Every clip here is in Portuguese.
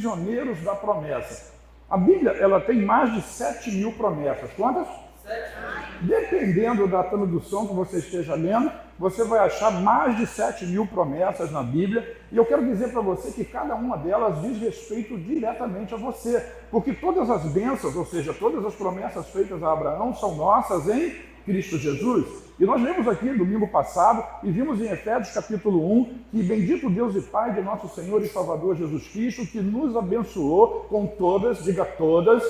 prisioneiros da promessa. A Bíblia, ela tem mais de 7.000 promessas. Quantas? 7.000. Dependendo da tradução que você esteja lendo, você vai achar mais de 7.000 promessas na Bíblia. E eu quero dizer para você que cada uma delas diz respeito diretamente a você. Porque todas as bênçãos, ou seja, todas as promessas feitas a Abraão são nossas em Cristo Jesus. E nós lemos aqui domingo passado e vimos em Efésios capítulo 1 que bendito Deus e Pai de nosso Senhor e Salvador Jesus Cristo, que nos abençoou com todas, diga todas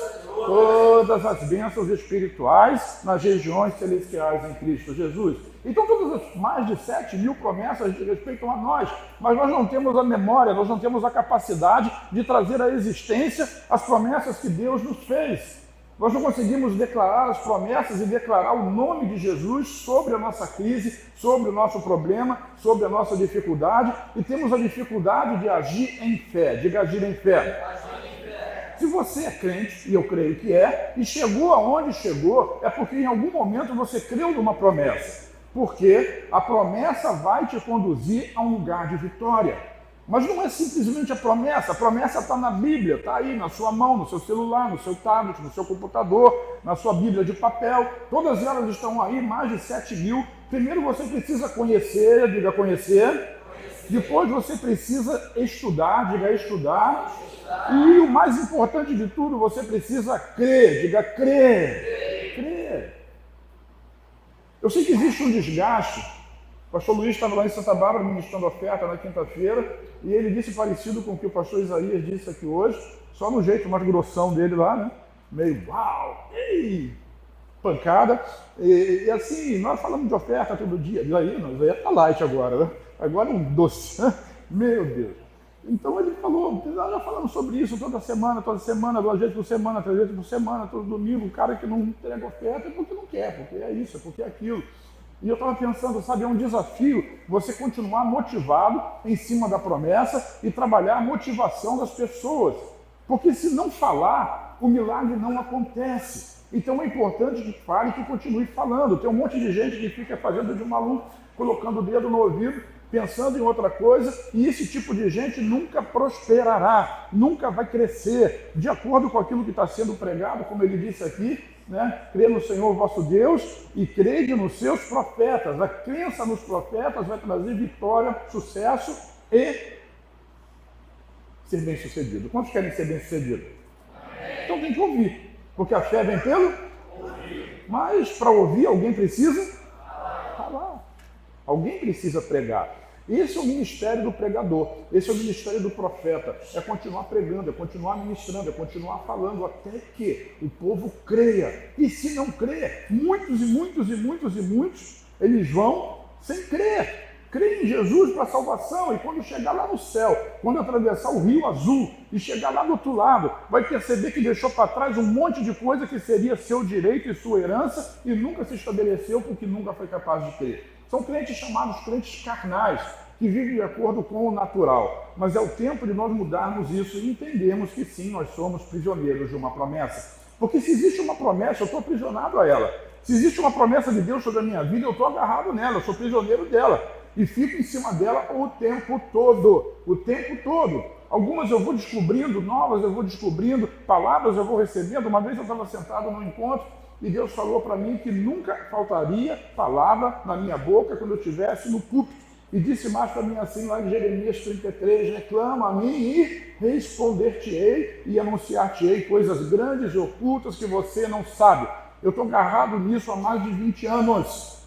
as bênçãos espirituais nas regiões celestiais em Cristo Jesus. Então todas as mais de 7.000 promessas diz respeito a nós, mas nós não temos a memória, nós não temos a capacidade de trazer à existência as promessas que Deus nos fez. Nós não conseguimos declarar as promessas e declarar o nome de Jesus sobre a nossa crise, sobre o nosso problema, sobre a nossa dificuldade, e temos a dificuldade de agir em fé. Diga agir em fé. Se você é crente, e eu creio que é, e chegou aonde chegou, é porque em algum momento você creu numa promessa. Porque a promessa vai te conduzir a um lugar de vitória. Mas não é simplesmente a promessa está na Bíblia, está aí na sua mão, no seu celular, no seu tablet, no seu computador, na sua Bíblia de papel, todas elas estão aí, mais de 7.000. Primeiro você precisa conhecer, diga conhecer. Depois você precisa estudar, diga estudar. E o mais importante de tudo, você precisa crer, diga crer. Crer. Eu sei que existe um desgaste. O pastor Luiz estava lá em Santa Bárbara ministrando oferta na quinta-feira e ele disse parecido com o que o pastor Isaías disse aqui hoje, só no jeito mais grossão dele lá, né? Meio uau, ei, pancada. E assim, nós falamos de oferta todo dia, nós ia estar light agora, né? Agora um doce, meu Deus. Então ele falou, nós já falamos sobre isso toda semana, 2 vezes por semana, 3 vezes por semana, todo domingo. O cara que não entrega oferta é porque não quer, porque é isso, é porque é aquilo. E eu estava pensando, sabe, é um desafio você continuar motivado em cima da promessa e trabalhar a motivação das pessoas. Porque se não falar, o milagre não acontece. Então é importante que fale e que continue falando. Tem um monte de gente que fica fazendo de maluco, colocando o dedo no ouvido, pensando em outra coisa, e esse tipo de gente nunca prosperará, nunca vai crescer, de acordo com aquilo que está sendo pregado, como ele disse aqui, né? Crê no Senhor vosso Deus e crede nos seus profetas. A crença nos profetas vai trazer vitória, sucesso e ser bem-sucedido. Quantos querem ser bem-sucedidos? Então tem que ouvir, porque a fé vem pelo ouvir. Mas para ouvir alguém precisa falar. Alguém precisa pregar. Esse é o ministério do pregador, esse é o ministério do profeta, é continuar pregando, é continuar ministrando, é continuar falando até que o povo creia. E se não crer, muitos, eles vão sem crer. Creem em Jesus para a salvação, e quando chegar lá no céu, quando atravessar o Rio Azul e chegar lá do outro lado, vai perceber que deixou para trás um monte de coisa que seria seu direito e sua herança e nunca se estabeleceu porque nunca foi capaz de crer. São crentes chamados crentes carnais, que vivem de acordo com o natural. Mas é o tempo de nós mudarmos isso e entendermos que sim, nós somos prisioneiros de uma promessa. Porque se existe uma promessa, eu estou aprisionado a ela. Se existe uma promessa de Deus sobre a minha vida, eu estou agarrado nela, eu sou prisioneiro dela. E fico em cima dela o tempo todo. O tempo todo. Algumas eu vou descobrindo, novas eu vou descobrindo, palavras eu vou recebendo. Uma vez eu estava sentado num encontro, e Deus falou para mim que nunca faltaria palavra na minha boca quando eu estivesse no púlpito. E disse mais para mim assim, lá em Jeremias 33, reclama a mim e responder-te-ei e anunciar-te-ei coisas grandes e ocultas que você não sabe. Eu estou agarrado nisso há mais de 20 anos.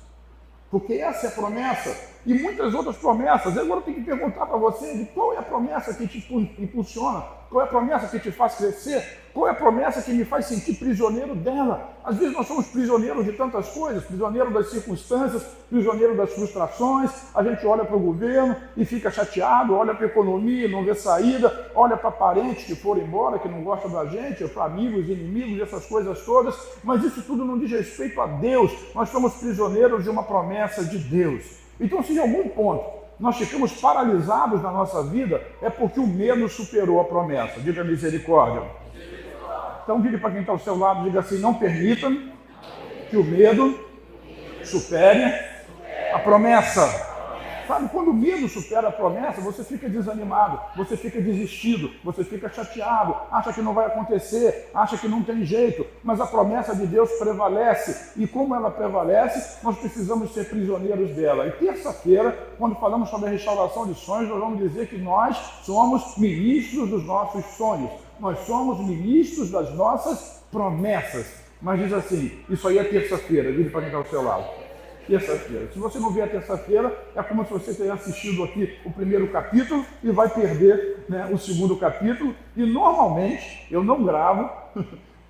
Porque essa é a promessa. E muitas outras promessas. Agora eu tenho que perguntar para você de qual é a promessa que te impulsiona, qual é a promessa que te faz crescer, qual é a promessa que me faz sentir prisioneiro dela. Às vezes nós somos prisioneiros de tantas coisas, prisioneiro das circunstâncias, prisioneiro das frustrações. A gente olha para o governo e fica chateado, olha para a economia e não vê saída, olha para parentes que foram embora, que não gostam da gente, para amigos, inimigos, essas coisas todas. Mas isso tudo não diz respeito a Deus. Nós somos prisioneiros de uma promessa de Deus. Então, se em algum ponto nós ficamos paralisados na nossa vida, é porque o medo superou a promessa. Diga misericórdia. Então, diga para quem está ao seu lado, diga assim, não permita que o medo supere a promessa. Sabe, quando o medo supera a promessa, você fica desanimado, você fica desistido, você fica chateado, acha que não vai acontecer, acha que não tem jeito, mas a promessa de Deus prevalece, e como ela prevalece, nós precisamos ser prisioneiros dela. E terça-feira, quando falamos sobre a restauração de sonhos, nós vamos dizer que nós somos ministros dos nossos sonhos, nós somos ministros das nossas promessas. Mas diz assim, isso aí é terça-feira, diga para quem está ao seu lado. Terça-feira. Se você não vier a terça-feira, é como se você tenha assistido aqui o primeiro capítulo e vai perder, né, o segundo capítulo. E normalmente eu não gravo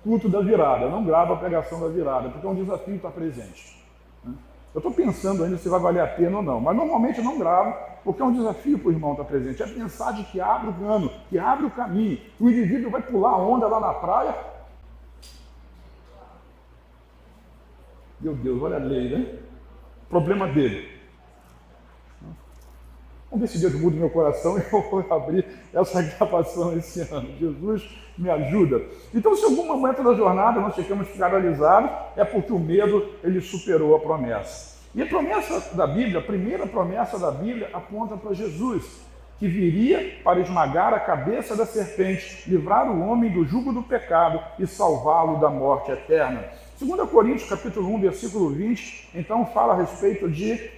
culto da virada, eu não gravo a pregação da virada, porque é um desafio estar presente. Eu estou pensando ainda se vai valer a pena ou não, mas normalmente eu não gravo, porque é um desafio para o irmão estar presente. É a mensagem que abre o cano, que abre o caminho. O indivíduo vai pular a onda lá na praia. Meu Deus, olha a lei, né? Problema dele. Vamos ver se Deus muda meu coração e eu vou abrir essa gravação esse ano. Jesus me ajuda. Então, se em algum momento da jornada nós ficamos paralisados, é porque o medo, ele superou a promessa. E a promessa da Bíblia, a primeira promessa da Bíblia, aponta para Jesus, que viria para esmagar a cabeça da serpente, livrar o homem do jugo do pecado e salvá-lo da morte eterna. 2 Coríntios, capítulo 1, versículo 20, então fala a respeito de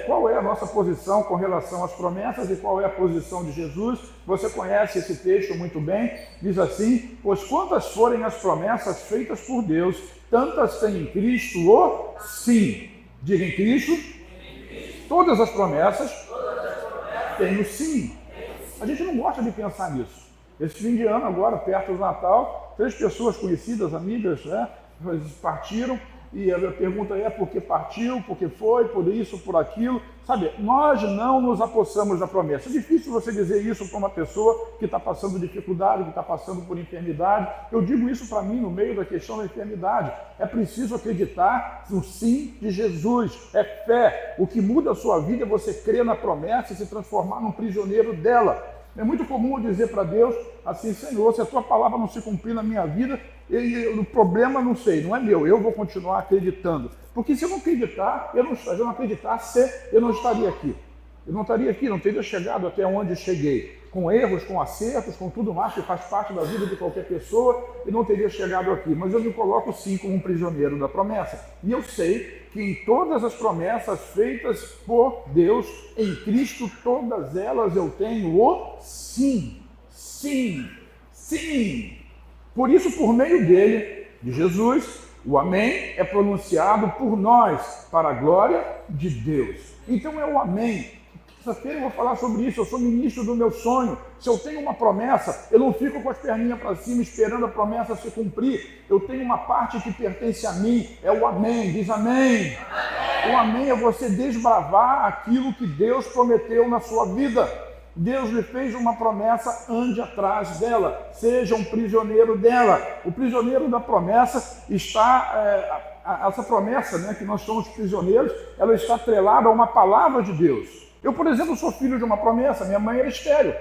qual é a nossa posição com relação às promessas e qual é a posição de Jesus. Você conhece esse texto muito bem, diz assim, pois quantas forem as promessas feitas por Deus, tantas tem em Cristo o sim. Diga em Cristo, todas as promessas têm o sim. A gente não gosta de pensar nisso. Esse fim de ano agora, perto do Natal, 3 pessoas conhecidas, amigas, né, partiram, e a pergunta é por que partiu, por que foi, por isso, por aquilo. Sabe, nós não nos apossamos da promessa. É difícil você dizer isso para uma pessoa que está passando dificuldade, que está passando por enfermidade. Eu digo isso para mim no meio da questão da enfermidade. É preciso acreditar no sim de Jesus. É fé. O que muda a sua vida é você crer na promessa e se transformar num prisioneiro dela. É muito comum eu dizer para Deus assim, Senhor, se a tua palavra não se cumprir na minha vida, o problema não sei, não é meu, eu vou continuar acreditando. Porque se eu não acreditar, eu não acreditasse, eu não estaria aqui. Eu não estaria aqui, não teria chegado até onde cheguei. Com erros, com acertos, com tudo mais que faz parte da vida de qualquer pessoa, e não teria chegado aqui. Mas eu me coloco sim como um prisioneiro da promessa. E eu sei que em todas as promessas feitas por Deus, em Cristo, todas elas eu tenho o sim. Sim. Sim. Por isso, por meio dele, de Jesus, o amém é pronunciado por nós, para a glória de Deus. Então é o amém. Terça-feira eu vou falar sobre isso, eu sou ministro do meu sonho. Se eu tenho uma promessa, eu não fico com as perninhas para cima esperando a promessa se cumprir. Eu tenho uma parte que pertence a mim, é o amém, diz amém. O amém é você desbravar aquilo que Deus prometeu na sua vida. Deus lhe fez uma promessa, ande atrás dela, seja um prisioneiro dela. O prisioneiro da promessa está, essa promessa, né, que nós somos prisioneiros, ela está atrelada a uma palavra de Deus. Eu, por exemplo, sou filho de uma promessa, minha mãe era estéril,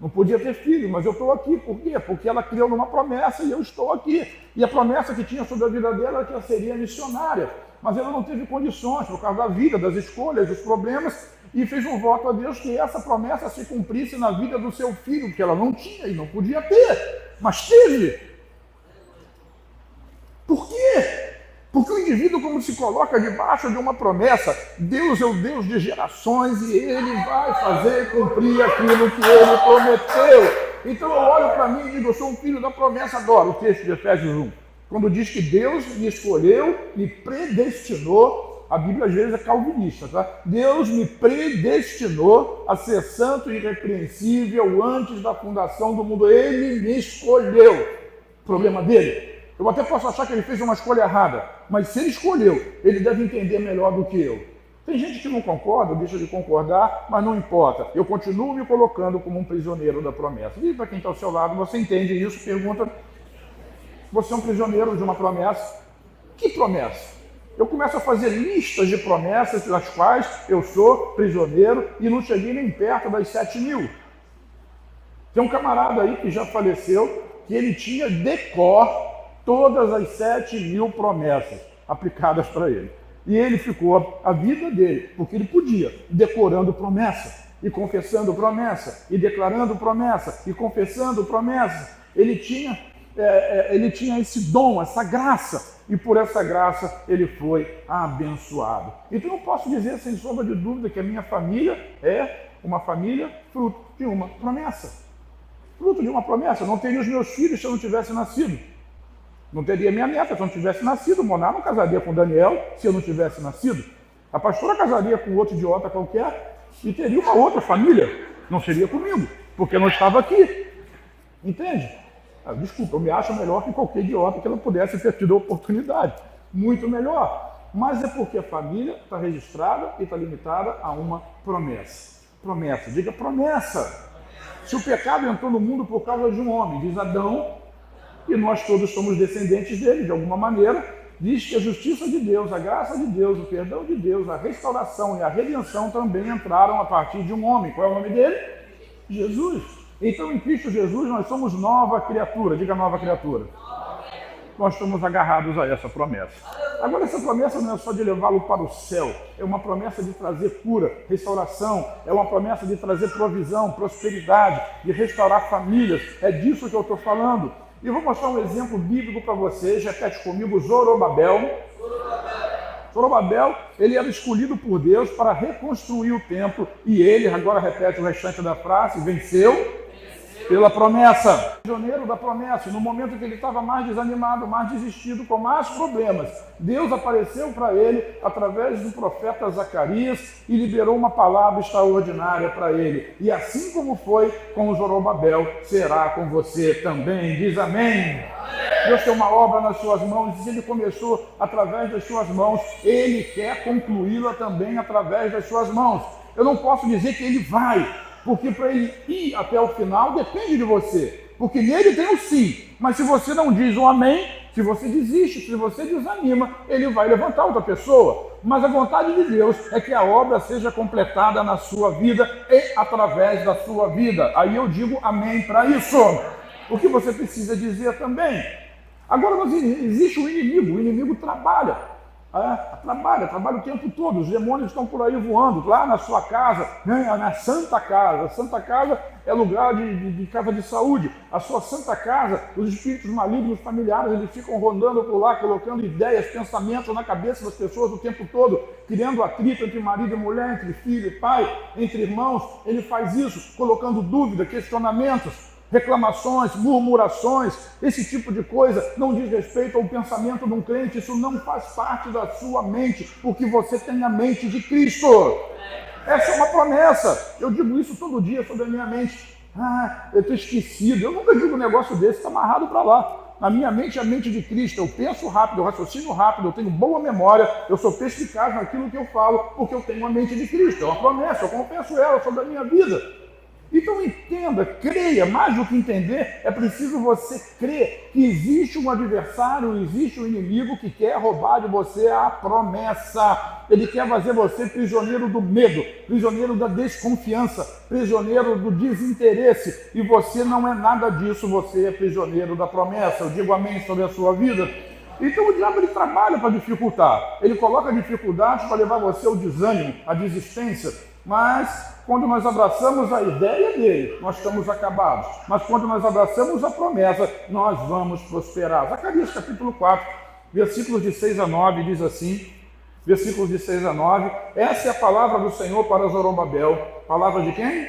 não podia ter filho, mas eu estou aqui, por quê? Porque ela criou numa promessa e eu estou aqui. E a promessa que tinha sobre a vida dela é que ela seria missionária, mas ela não teve condições, por causa da vida, das escolhas, dos problemas, e fez um voto a Deus que essa promessa se cumprisse na vida do seu filho, que ela não tinha e não podia ter, mas teve. Por quê? Porque o indivíduo, como se coloca debaixo de uma promessa, Deus é o Deus de gerações e Ele vai fazer cumprir aquilo que Ele prometeu. Então eu olho para mim e digo, eu sou um filho da promessa, adoro o texto de Efésios 1. Quando diz que Deus me escolheu, me predestinou, a Bíblia às vezes é calvinista, tá? Deus me predestinou a ser santo e irrepreensível antes da fundação do mundo. Ele me escolheu. O problema dele? Eu até posso achar que ele fez uma escolha errada, mas se ele escolheu, ele deve entender melhor do que eu. Tem gente que não concorda, deixa de concordar, mas não importa. Eu continuo me colocando como um prisioneiro da promessa. E para quem está ao seu lado, você entende isso? Pergunta, você é um prisioneiro de uma promessa? Que promessa? Eu começo a fazer listas de promessas das quais eu sou prisioneiro e não cheguei nem perto das 7.000. Tem um camarada aí que já faleceu, que ele tinha de cor todas as 7.000 promessas aplicadas para ele. E ele ficou a vida dele, porque ele podia, decorando promessa, e confessando promessa, e declarando promessa, e confessando promessa. Ele tinha esse dom, essa graça, e por essa graça ele foi abençoado. Então eu posso dizer sem sombra de dúvida que a minha família é uma família fruto de uma promessa. Fruto de uma promessa. Eu não teria os meus filhos se eu não tivesse nascido. Não teria minha neta se eu não tivesse nascido. O Moná não casaria com o Daniel se eu não tivesse nascido. A pastora casaria com outro idiota qualquer e teria uma outra família. Não seria comigo, porque eu não estava aqui. Entende? Desculpa, eu me acho melhor que qualquer idiota que ela pudesse ter tido a oportunidade. Muito melhor. Mas é porque a família está registrada e está limitada a uma promessa. Promessa. Diga promessa. Se o pecado entrou no mundo por causa de um homem, diz Adão, e nós todos somos descendentes dele, de alguma maneira, diz que a justiça de Deus, a graça de Deus, o perdão de Deus, a restauração e a redenção também entraram a partir de um homem. Qual é o nome dele? Jesus. Então, em Cristo Jesus, nós somos nova criatura. Diga nova criatura. Nós estamos agarrados a essa promessa. Agora, essa promessa não é só de levá-lo para o céu, é uma promessa de trazer cura, restauração, é uma promessa de trazer provisão, prosperidade, de restaurar famílias. É disso que eu estou falando. E vou mostrar um exemplo bíblico para vocês. Repete comigo, Zorobabel. Zorobabel, ele era escolhido por Deus para reconstruir o templo. E ele, agora repete o restante da frase, venceu pela promessa. Prisioneiro da promessa. No momento que ele estava mais desanimado, mais desistido, com mais problemas, Deus apareceu para ele através do profeta Zacarias e liberou uma palavra extraordinária para ele. E assim como foi com o Zorobabel, será com você também. Diz amém. Deus tem uma obra nas suas mãos, e se ele começou através das suas mãos, ele quer concluí-la também através das suas mãos. Eu não posso dizer que ele vai, porque para ele ir até o final depende de você, porque nele tem o sim, mas se você não diz um amém, se você desiste, se você desanima, ele vai levantar outra pessoa. Mas a vontade de Deus é que a obra seja completada na sua vida e através da sua vida. Aí eu digo amém para isso. O que você precisa dizer também. Agora, existe o inimigo trabalha. Trabalha o tempo todo, os demônios estão por aí voando, lá na sua casa, na Santa Casa. A Santa Casa é lugar de casa de saúde. A sua Santa Casa, os espíritos malignos familiares, eles ficam rondando por lá, colocando ideias, pensamentos na cabeça das pessoas o tempo todo, criando atrito entre marido e mulher, entre filho e pai, entre irmãos. Ele faz isso, colocando dúvida, questionamentos, reclamações, murmurações, esse tipo de coisa não diz respeito ao pensamento de um crente. Isso não faz parte da sua mente, porque você tem a mente de Cristo. Essa é uma promessa. Eu digo isso todo dia sobre a minha mente. Eu estou esquecido. Eu nunca digo um negócio desse, está amarrado para lá. A minha mente é a mente de Cristo. Eu penso rápido, eu raciocino rápido, eu tenho boa memória, eu sou perspicaz naquilo que eu falo, porque eu tenho a mente de Cristo. É uma promessa, eu confesso ela sobre a minha vida. Então entenda, creia. Mais do que entender, é preciso você crer que existe um adversário, existe um inimigo que quer roubar de você a promessa. Ele quer fazer você prisioneiro do medo, prisioneiro da desconfiança, prisioneiro do desinteresse. E você não é nada disso, você é prisioneiro da promessa. Eu digo amém sobre a sua vida. Então o diabo ele trabalha para dificultar. Ele coloca dificuldades para levar você ao desânimo, à desistência. Mas quando nós abraçamos a ideia dele, nós estamos acabados. Mas quando nós abraçamos a promessa, nós vamos prosperar. Zacarias capítulo 4, versículos de 6 a 9, diz assim, versículos de 6 a 9, essa é a palavra do Senhor para Zorobabel. Palavra de quem?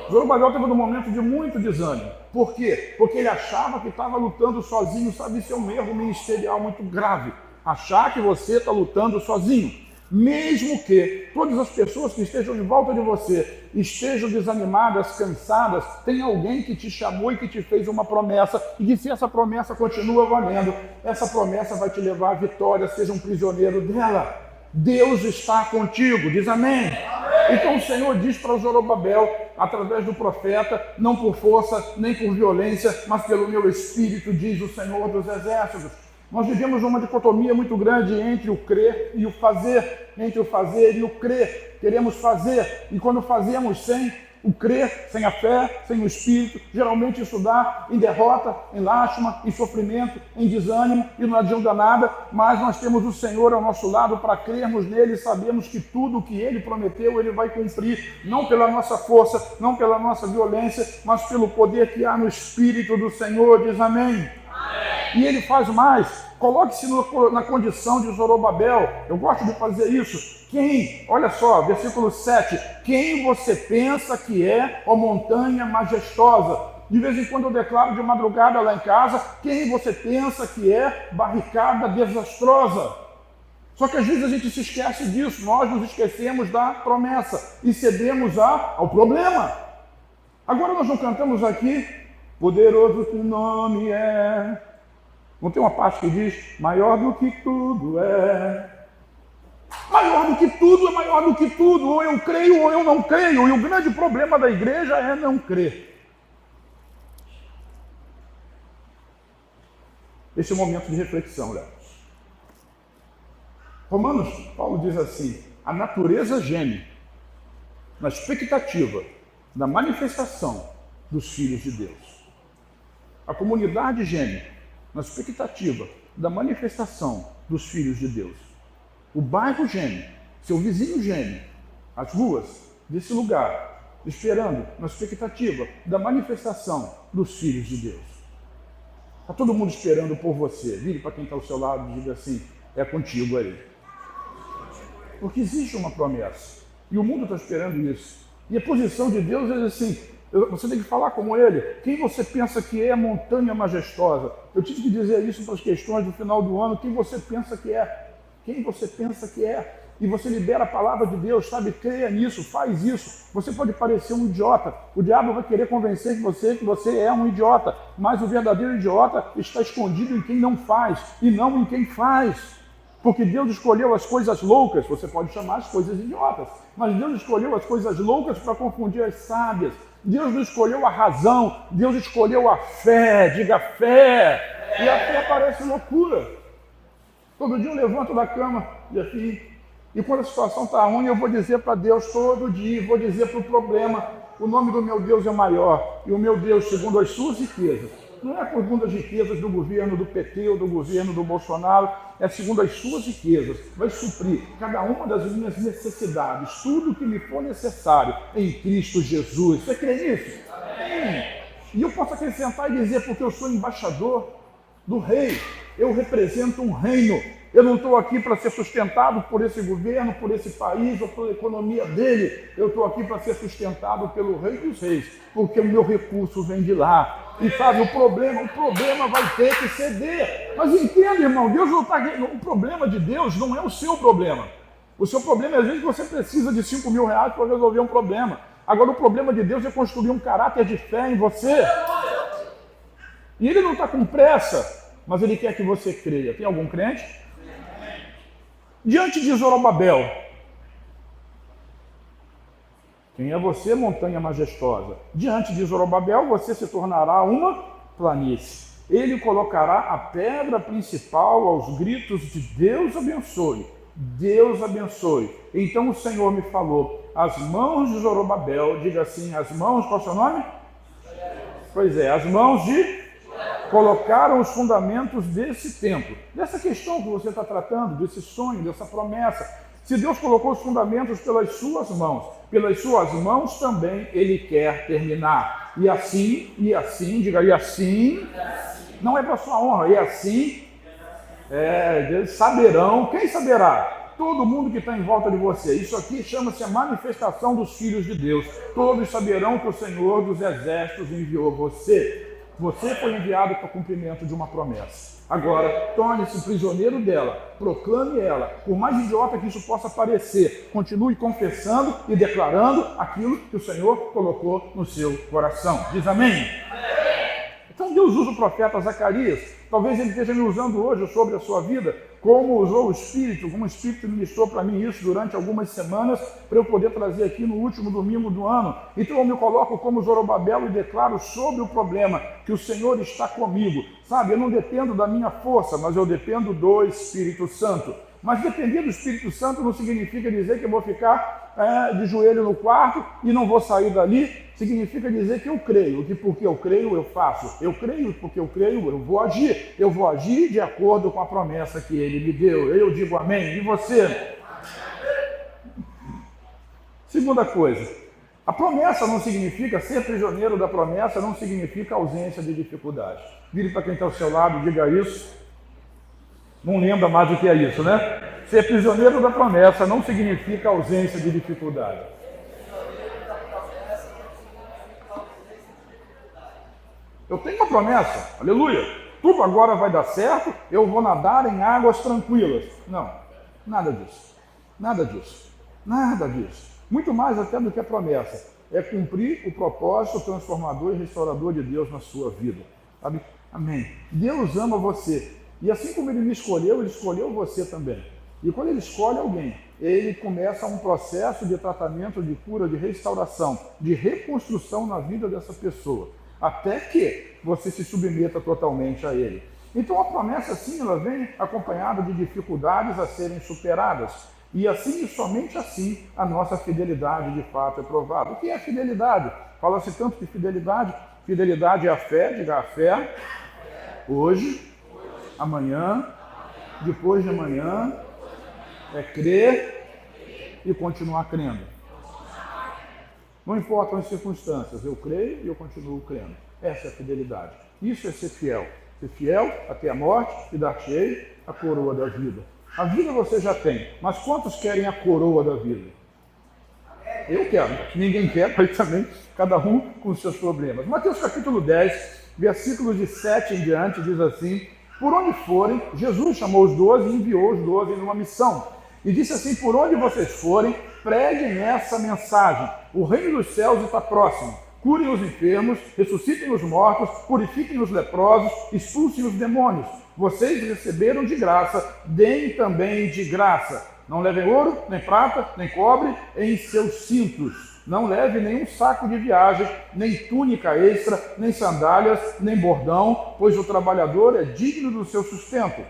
Zorobabel teve um momento de muito desânimo. Por quê? Porque ele achava que estava lutando sozinho. Sabe, isso é um erro ministerial muito grave. Achar que você está lutando sozinho. Mesmo que todas as pessoas que estejam em volta de você estejam desanimadas, cansadas, tem alguém que te chamou e que te fez uma promessa, e que se essa promessa continua valendo, essa promessa vai te levar à vitória. Seja um prisioneiro dela. Deus está contigo, diz amém. Então o Senhor diz para Zorobabel, através do profeta, não por força nem por violência, mas pelo meu espírito, diz o Senhor dos exércitos. Nós vivemos uma dicotomia muito grande entre o crer e o fazer, entre o fazer e o crer. Queremos fazer, e quando fazemos sem o crer sem a fé, sem o Espírito, geralmente isso dá em derrota, em lástima, em sofrimento, em desânimo, e não adianta nada, mas nós temos o Senhor ao nosso lado para crermos nele e sabemos que tudo o que ele prometeu, ele vai cumprir, não pela nossa força, não pela nossa violência, mas pelo poder que há no Espírito do Senhor. Diz amém. E ele faz mais. Coloque-se na condição de Zorobabel. Eu gosto de fazer isso. Quem, olha só, versículo 7. Quem você pensa que é, ó montanha majestosa? De vez em quando eu declaro de madrugada lá em casa, quem você pensa que é, barricada desastrosa? Só que às vezes a gente se esquece disso. Nós nos esquecemos da promessa e cedemos ao problema. Agora nós não cantamos aqui, poderoso que o nome é. Não tem uma parte que diz, maior do que tudo é. Maior do que tudo é maior do que tudo. Ou eu creio ou eu não creio. E o grande problema da igreja é não crer. Esse é o momento de reflexão, Léo. Romanos, Paulo diz assim, a natureza geme na expectativa da manifestação dos filhos de Deus. A comunidade geme na expectativa da manifestação dos filhos de Deus. O bairro geme, seu vizinho geme, as ruas desse lugar, esperando na expectativa da manifestação dos filhos de Deus. Está todo mundo esperando por você. Vire para quem está ao seu lado e diga assim, é contigo aí. Porque existe uma promessa. E o mundo está esperando isso. E a posição de Deus é assim, você tem que falar como ele. Quem você pensa que é a montanha majestosa? Eu tive que dizer isso para as questões do final do ano. Quem você pensa que é? Quem você pensa que é? E você libera a palavra de Deus, sabe? Creia nisso, faz isso. Você pode parecer um idiota. O diabo vai querer convencer que você é um idiota. Mas o verdadeiro idiota está escondido em quem não faz e não em quem faz. Porque Deus escolheu as coisas loucas, você pode chamar as coisas idiotas, mas Deus escolheu as coisas loucas para confundir as sábias. Deus não escolheu a razão, Deus escolheu a fé, diga fé. E a fé parece loucura. Todo dia eu levanto da cama e quando a situação está ruim, eu vou dizer para Deus todo dia, vou dizer para o problema, o nome do meu Deus é maior, e o meu Deus, segundo as suas riquezas, não é segundo as riquezas do governo do PT ou do governo do Bolsonaro, é segundo as suas riquezas. Vai suprir cada uma das minhas necessidades, tudo que me for necessário em Cristo Jesus. Você crê nisso? Amém. E eu posso acrescentar e dizer, porque eu sou embaixador do rei, eu represento um reino. Eu não estou aqui para ser sustentado por esse governo, por esse país ou pela economia dele. Eu estou aqui para ser sustentado pelo Rei dos Reis, porque o meu recurso vem de lá. E sabe, o problema vai ter que ceder. Mas entenda, irmão, Deus não está. O problema de Deus não é o seu problema. O seu problema é às vezes que você precisa de 5 mil reais para resolver um problema. Agora o problema de Deus é construir um caráter de fé em você. E ele não está com pressa, mas ele quer que você creia. Tem algum crente? Diante de Zorobabel, quem é você, montanha majestosa? Diante de Zorobabel, você se tornará uma planície. Ele colocará a pedra principal aos gritos de Deus abençoe. Deus abençoe. Então o Senhor me falou, as mãos de Zorobabel, diga assim, as mãos, qual é o seu nome? Pois é, as mãos de... colocaram os fundamentos desse templo, dessa questão que você está tratando, desse sonho, dessa promessa. Se Deus colocou os fundamentos pelas suas mãos também Ele quer terminar. E assim, diga, e assim, não é para sua honra, e assim, saberão, quem saberá? Todo mundo que está em volta de você. Isso aqui chama-se a manifestação dos filhos de Deus. Todos saberão que o Senhor dos Exércitos enviou você. Você foi enviado para o cumprimento de uma promessa. Agora, torne-se prisioneiro dela, proclame ela, por mais idiota que isso possa parecer, continue confessando e declarando aquilo que o Senhor colocou no seu coração. Diz amém? Então Deus usa o profeta Zacarias, talvez ele esteja me usando hoje sobre a sua vida, como usou o Espírito, como o Espírito ministrou para mim isso durante algumas semanas, para eu poder trazer aqui no último domingo do ano. Então eu me coloco como Zorobabel e declaro sobre o problema, que o Senhor está comigo. Sabe, eu não dependo da minha força, mas eu dependo do Espírito Santo. Mas depender do Espírito Santo não significa dizer que eu vou ficar de joelho no quarto e não vou sair dali. Significa dizer que eu creio, que porque eu creio eu faço. Eu creio porque eu creio, eu vou agir. Eu vou agir de acordo com a promessa que ele me deu. Eu digo amém. E você? Segunda coisa, a promessa não significa, ser prisioneiro da promessa não significa ausência de dificuldade. Vire para quem está ao seu lado e diga isso. Não lembra mais do que é isso, né? Ser prisioneiro da promessa não significa ausência de dificuldade. Eu tenho uma promessa, aleluia. Tudo agora vai dar certo, eu vou nadar em águas tranquilas. Não, nada disso. Nada disso. Nada disso. Muito mais até do que a promessa. É cumprir o propósito transformador e restaurador de Deus na sua vida. Sabe? Amém. Deus ama você. E assim como ele me escolheu, ele escolheu você também. E quando ele escolhe alguém, ele começa um processo de tratamento, de cura, de restauração, de reconstrução na vida dessa pessoa, até que você se submeta totalmente a ele. Então a promessa, sim, ela vem acompanhada de dificuldades a serem superadas. E assim, e somente assim, a nossa fidelidade de fato é provada. O que é fidelidade? Fala-se tanto de fidelidade. Fidelidade é a fé, diga a fé, hoje, amanhã, depois de amanhã, é crer e continuar crendo. Não importam as circunstâncias, eu creio e eu continuo crendo. Essa é a fidelidade. Isso é ser fiel. Ser fiel até a morte e dar-te-ei a coroa da vida. A vida você já tem, mas quantos querem a coroa da vida? Eu quero. Ninguém quer, mas também cada um com os seus problemas. Mateus capítulo 10, versículos de 7 em diante, diz assim: por onde forem, Jesus chamou os 12 e enviou os 12 numa missão. E disse assim: por onde vocês forem, preguem essa mensagem. O reino dos céus está próximo. Curem os enfermos, ressuscitem os mortos, purifiquem os leprosos, expulsem os demônios. Vocês receberam de graça, deem também de graça. Não levem ouro, nem prata, nem cobre em seus cintos. Não leve nenhum saco de viagem, nem túnica extra, nem sandálias, nem bordão, pois o trabalhador é digno do seu sustento.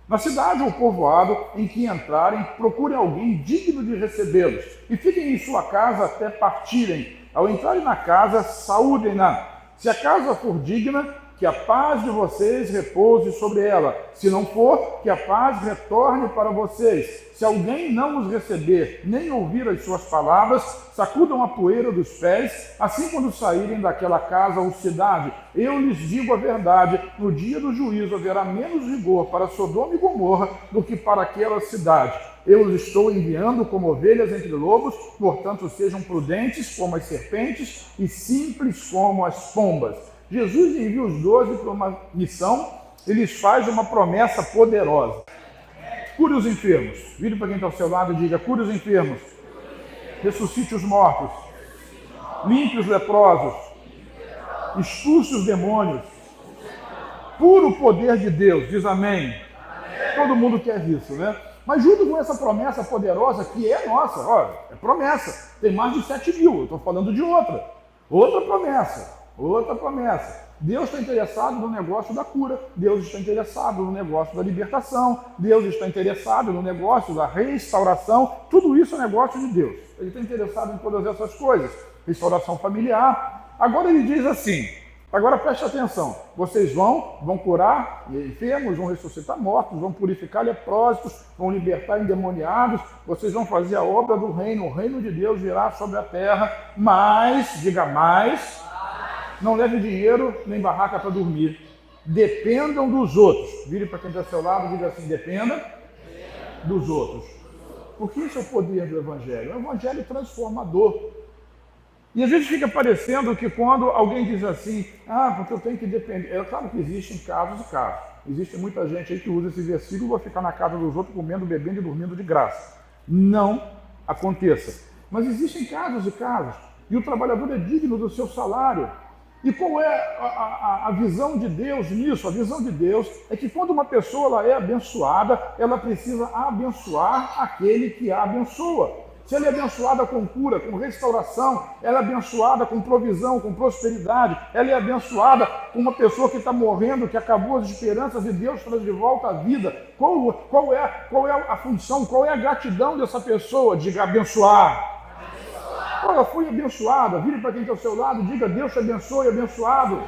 Na cidade ou povoado em que entrarem, procurem alguém digno de recebê-los e fiquem em sua casa até partirem. Ao entrarem na casa, saúdem-na. Se a casa for digna, que a paz de vocês repouse sobre ela. Se não for, que a paz retorne para vocês. Se alguém não os receber, nem ouvir as suas palavras, sacudam a poeira dos pés, assim quando saírem daquela casa ou cidade. Eu lhes digo a verdade, no dia do juízo haverá menos rigor para Sodoma e Gomorra do que para aquela cidade. Eu os estou enviando como ovelhas entre lobos, portanto sejam prudentes como as serpentes e simples como as pombas. Jesus envia os 12 para uma missão e lhes faz uma promessa poderosa. Cure os enfermos. Vire para quem está ao seu lado e diga: cure os enfermos. Ressuscite os mortos. Limpe os leprosos. Expulse os demônios. Puro poder de Deus. Diz amém. Todo mundo quer isso, né? Mas junto com essa promessa poderosa, que é nossa, olha, é promessa. Tem mais de 7 mil, eu estou falando de outra. Outra promessa. Outra promessa. Deus está interessado no negócio da cura. Deus está interessado no negócio da libertação. Deus está interessado no negócio da restauração. Tudo isso é negócio de Deus. Ele está interessado em todas essas coisas. Restauração familiar. Agora ele diz assim, agora preste atenção. Vocês vão curar enfermos, vão ressuscitar mortos, vão purificar leprosos, vão libertar endemoniados. Vocês vão fazer a obra do reino. O reino de Deus virá sobre a terra. Mas, diga mais... não leve dinheiro nem barraca para dormir. Dependam dos outros. Vire para quem está ao seu lado e diga assim: dependa dos outros. Porque isso é o poder do Evangelho. É um Evangelho transformador. E às vezes fica parecendo que quando alguém diz assim: porque eu tenho que depender. É claro que existem casos e casos. Existe muita gente aí que usa esse versículo para ficar na casa dos outros comendo, bebendo e dormindo de graça. Não aconteça. Mas existem casos e casos. E o trabalhador é digno do seu salário. E qual é a visão de Deus nisso? A visão de Deus é que quando uma pessoa ela é abençoada, ela precisa abençoar aquele que a abençoa. Se ela é abençoada com cura, com restauração, ela é abençoada com provisão, com prosperidade, ela é abençoada com uma pessoa que está morrendo, que acabou as esperanças e Deus traz de volta a vida. Qual é a função, qual é a gratidão dessa pessoa? Diga abençoar. Olha, fui abençoada. Vire para quem está ao seu lado, diga Deus te abençoe, abençoado.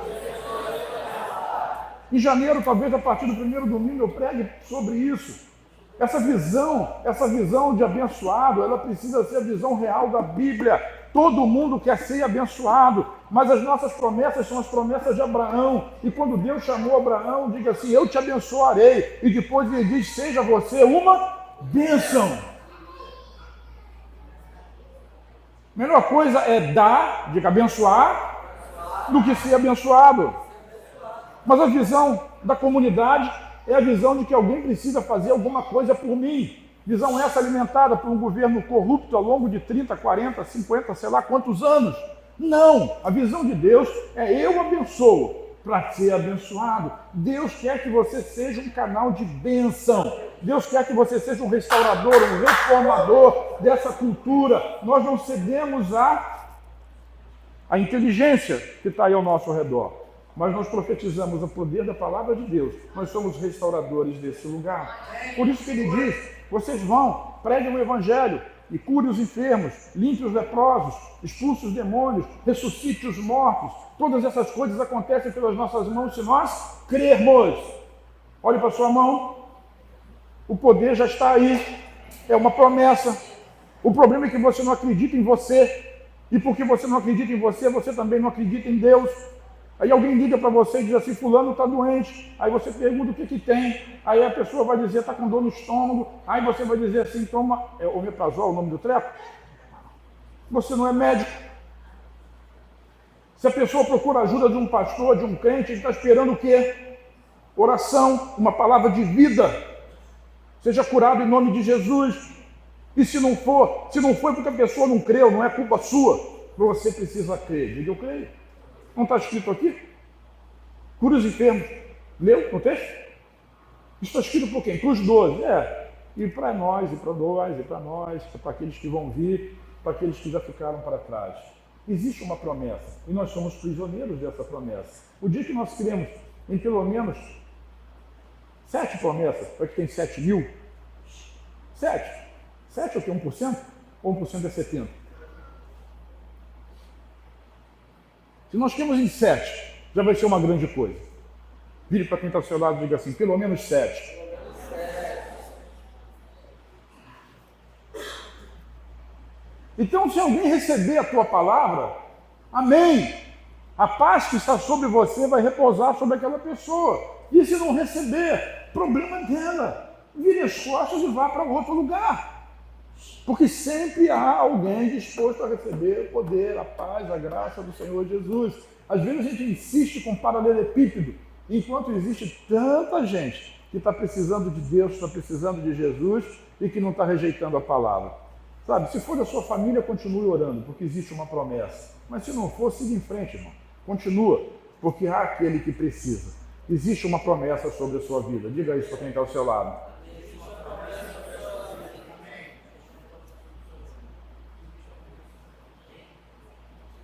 Em janeiro, talvez a partir do primeiro domingo, eu pregue sobre isso. Essa visão de abençoado, ela precisa ser a visão real da Bíblia. Todo mundo quer ser abençoado, mas as nossas promessas são as promessas de Abraão. E quando Deus chamou Abraão, diga assim, eu te abençoarei. E depois ele diz, seja você uma bênção. Melhor coisa é dar, diga abençoar, do que ser abençoado. Mas a visão da comunidade é a visão de que alguém precisa fazer alguma coisa por mim. Visão essa alimentada por um governo corrupto ao longo de 30, 40, 50, sei lá quantos anos. Não! A visão de Deus é eu abençoo para ser abençoado. Deus quer que você seja um canal de bênção. Deus quer que você seja um restaurador, um reformador dessa cultura. Nós não cedemos à inteligência que está aí ao nosso redor. Mas nós profetizamos o poder da palavra de Deus. Nós somos restauradores desse lugar. Por isso que ele diz, vocês vão, preguem o evangelho e cure os enfermos, limpe os leprosos, expulse os demônios, ressuscite os mortos. Todas essas coisas acontecem pelas nossas mãos se nós crermos. Olhe para a sua mão. O poder já está aí. É uma promessa. O problema é que você não acredita em você. E porque você não acredita em você, você também não acredita em Deus. Aí alguém liga para você e diz assim, fulano está doente. Aí você pergunta o que tem. Aí a pessoa vai dizer, está com dor no estômago. Aí você vai dizer assim, toma omeprazol, o nome do treco. Você não é médico. Se a pessoa procura ajuda de um pastor, de um crente, ele está esperando o quê? Oração, uma palavra de vida. Seja curado em nome de Jesus. E se não for porque a pessoa não creu, não é culpa sua. Você precisa crer. Diga, eu creio. Não está escrito aqui? Cura os enfermos. Leu no texto? Isso está escrito por quem? Para os 12. E para nós, e para nós, e para nós, para aqueles que vão vir, para aqueles que já ficaram para trás. Existe uma promessa. E nós somos prisioneiros dessa promessa. O dia que nós cremos em pelo menos 7 promessas, para que tem 7 mil? 7. 7 é o que? 1%? Ou 1% é 70%? Se nós temos em 7, já vai ser uma grande coisa. Vire para quem está ao seu lado e diga assim, pelo menos 7. Então, se alguém receber a tua palavra, amém. A paz que está sobre você vai repousar sobre aquela pessoa. E se não receber, problema dela. Vire as costas e vá para outro lugar. Porque sempre há alguém disposto a receber o poder, a paz, a graça do Senhor Jesus. Às vezes a gente insiste com paralelepípedo, enquanto existe tanta gente que está precisando de Deus, está precisando de Jesus e que não está rejeitando a palavra. Sabe, se for da sua família, continue orando, porque existe uma promessa. Mas se não for, siga em frente, irmão. Continua, porque há aquele que precisa. Existe uma promessa sobre a sua vida. Diga isso para quem está ao seu lado.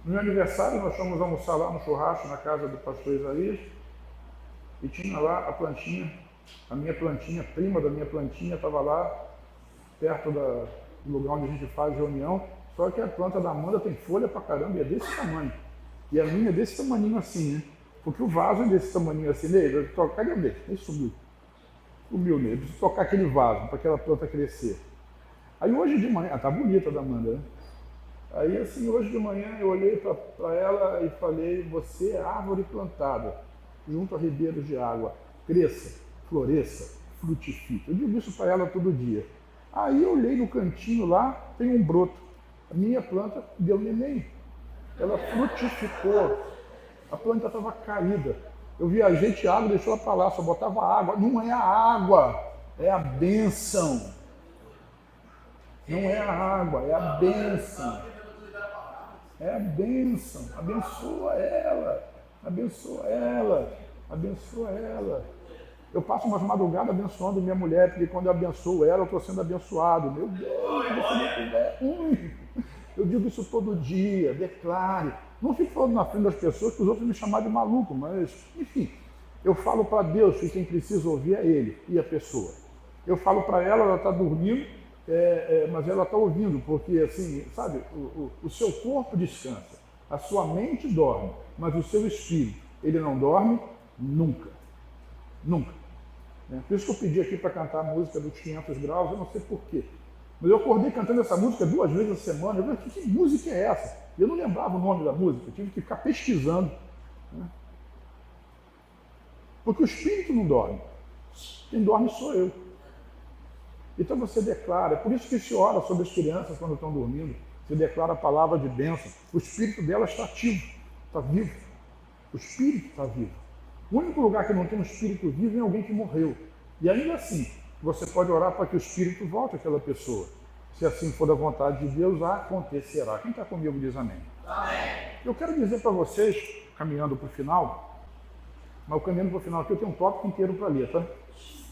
No meu aniversário, nós fomos almoçar lá no churrasco, na casa do pastor Isaías, e tinha lá a plantinha, a minha plantinha, prima da minha plantinha, estava lá, perto do lugar onde a gente faz reunião, só que a planta da Amanda tem folha pra caramba e é desse tamanho. E a minha é desse tamaninho assim, né? Porque o vaso é desse tamaninho assim, nele, cadê o dele? Ele sumiu. Sumiu nele, preciso tocar aquele vaso para aquela planta crescer. Aí hoje de manhã, tá bonita a da Amanda, né? Aí assim, hoje de manhã eu olhei para ela e falei, você é árvore plantada junto a ribeiros de água, cresça, floresça, frutifique. Eu digo isso para ela todo dia. Aí eu olhei no cantinho lá, tem um broto. A minha planta deu neném. Ela frutificou. A planta estava caída. Eu viajei, Tiago deixou ela para lá, só botava água. Não é a água, é a bênção. Não é a água, é a bênção. É a bênção. Abençoa ela. Abençoa ela. Abençoa ela. Eu passo umas madrugadas abençoando minha mulher, porque quando eu abençoo ela, eu estou sendo abençoado. Meu Deus, eu digo isso todo dia, declare. Não fico falando na frente das pessoas que os outros me chamam de maluco, mas, enfim, eu falo para Deus que quem precisa ouvir é Ele e a pessoa. Eu falo para ela está dormindo, mas ela está ouvindo, porque, assim, sabe, o seu corpo descansa, a sua mente dorme, mas o seu espírito, ele não dorme nunca. Nunca. Por isso que eu pedi aqui para cantar a música dos 500 graus, eu não sei porquê. Mas eu acordei cantando essa música 2 vezes a semana. Eu falei, que música é essa? Eu não lembrava o nome da música, eu tive que ficar pesquisando. Porque o espírito não dorme. Quem dorme sou eu. Então você declara, é por isso que se ora sobre as crianças quando estão dormindo. Você declara a palavra de bênção. O espírito delas está ativo, está vivo. O espírito está vivo. O único lugar que não tem um espírito vivo é alguém que morreu. E ainda assim, você pode orar para que o espírito volte àquela pessoa. Se assim for da vontade de Deus, acontecerá. Quem está comigo diz amém. Amém. Eu quero dizer para vocês, caminhando para o final, mas caminhando para o final aqui eu tenho um tópico inteiro para ler, tá?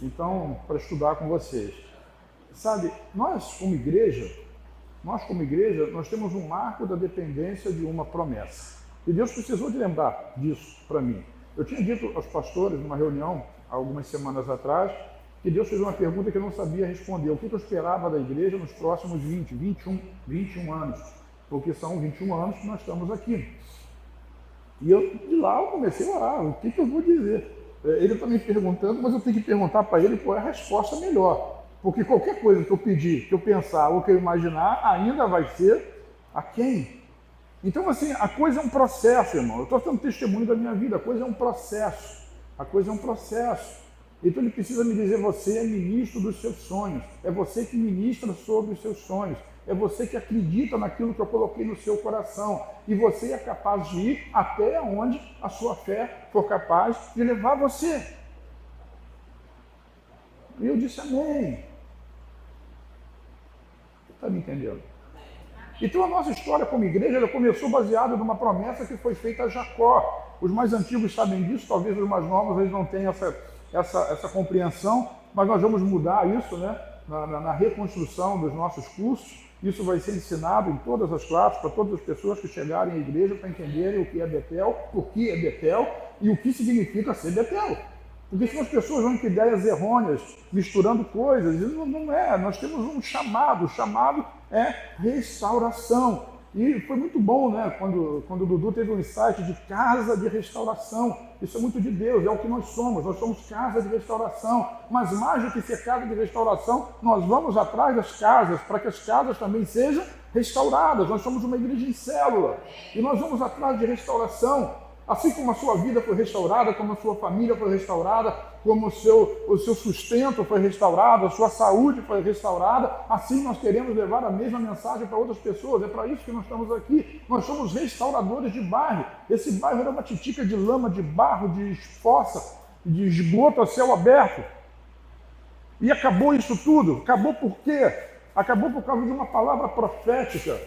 Então, para estudar com vocês. Sabe, nós como igreja, nós temos um marco da dependência de uma promessa. E Deus precisou de lembrar disso para mim. Eu tinha dito aos pastores, numa reunião, há algumas semanas atrás, que Deus fez uma pergunta que eu não sabia responder. O que eu esperava da igreja nos próximos 21 anos? Porque são 21 anos que nós estamos aqui. E de lá eu comecei a orar. O que eu vou dizer? Ele está me perguntando, mas eu tenho que perguntar para ele qual é a resposta melhor. Porque qualquer coisa que eu pedir, que eu pensar ou que eu imaginar, ainda vai ser a quem? Então, assim, a coisa é um processo, irmão. Eu estou dando testemunho da minha vida. A coisa é um processo. A coisa é um processo. Então, ele precisa me dizer, você é ministro dos seus sonhos. É você que ministra sobre os seus sonhos. É você que acredita naquilo que eu coloquei no seu coração. E você é capaz de ir até onde a sua fé for capaz de levar você. E eu disse, amém. Está me entendendo? Então a nossa história como igreja, ela começou baseada numa promessa que foi feita a Jacó. Os mais antigos sabem disso, talvez os mais novos eles não tenham essa compreensão, mas nós vamos mudar isso, né? Na reconstrução dos nossos cursos. Isso vai ser ensinado em todas as classes, para todas as pessoas que chegarem à igreja para entenderem o que é Betel, por que é Betel e o que significa ser Betel. Porque senão as pessoas vão com ideias errôneas, misturando coisas, e não é. Nós temos um chamado, o chamado é restauração. E foi muito bom, né, quando o Dudu teve um insight de casa de restauração. Isso é muito de Deus, é o que nós somos casa de restauração. Mas mais do que ser casa de restauração, nós vamos atrás das casas, para que as casas também sejam restauradas. Nós somos uma igreja em célula, e nós vamos atrás de restauração. Assim como a sua vida foi restaurada, como a sua família foi restaurada, como o seu sustento foi restaurado, a sua saúde foi restaurada, assim nós queremos levar a mesma mensagem para outras pessoas. É para isso que nós estamos aqui. Nós somos restauradores de bairro. Esse bairro era uma titica de lama, de barro, de fossa, de esgoto a céu aberto. E acabou isso tudo. Acabou por quê? Acabou por causa de uma palavra profética.